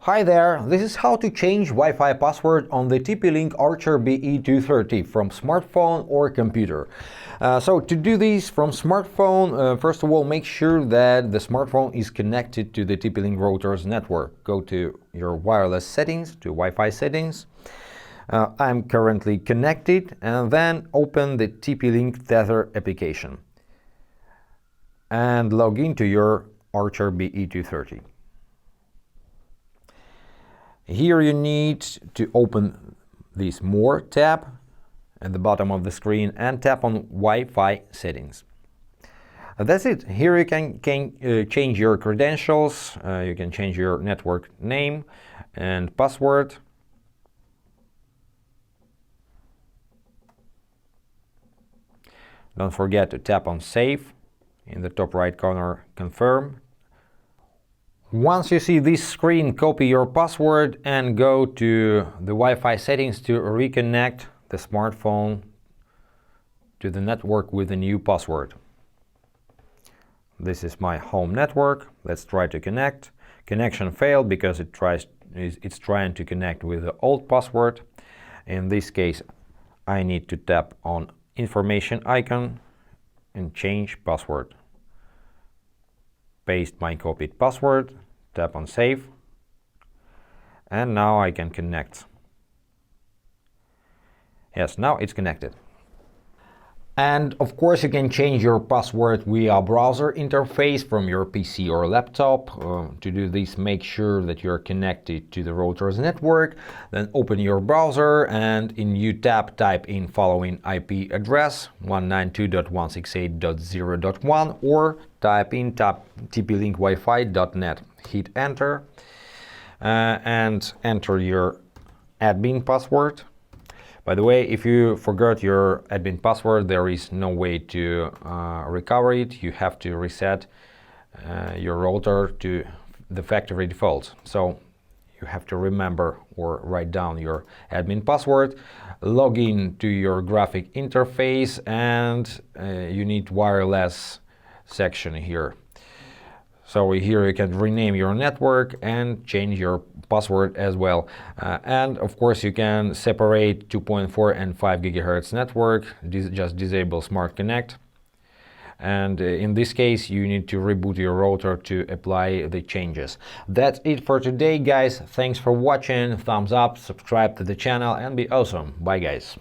Hi there, this is how to change Wi-Fi password on the TP-Link Archer BE230 from smartphone or computer. So to do this from smartphone, first of all, make sure that the smartphone is connected to the TP-Link router's network. Go to your wireless settings, to Wi-Fi settings. I'm currently connected, and then open the TP-Link Tether application and log into your Archer BE230. Here you need to open this More tab at the bottom of the screen and tap on Wi-Fi settings. That's it. Here you can change your credentials, you can change your network name and password. Don't forget to tap on Save in the top right corner, confirm. Once you see this screen, copy your password and go to the Wi-Fi settings to reconnect the smartphone to the network with a new password. This is my home network. Let's try to connect. Connection failed because it's trying to connect with the old password. In this case, I need to tap on information icon and change password. Paste my copied password, tap on Save, and now I can connect. Yes, now it's connected. And of course you can change your password via browser interface from your PC or laptop. To do this, make sure that you're connected to the router's network. Then open your browser and in new tab type in following IP address 192.168.0.1 or type in tplinkwifi.net. Hit enter and enter your admin password. By the way, if you forgot your admin password, there is no way to recover it. You have to reset your router to the factory default. So you have to remember or write down your admin password, log in to your graphic interface, and you need wireless section here. So here you can rename your network and change your password as well. And of course you can separate 2.4 and 5 GHz network, just disable Smart Connect. And in this case you need to reboot your router to apply the changes. That's it for today, guys. Thanks for watching, thumbs up, subscribe to the channel and be awesome. Bye guys.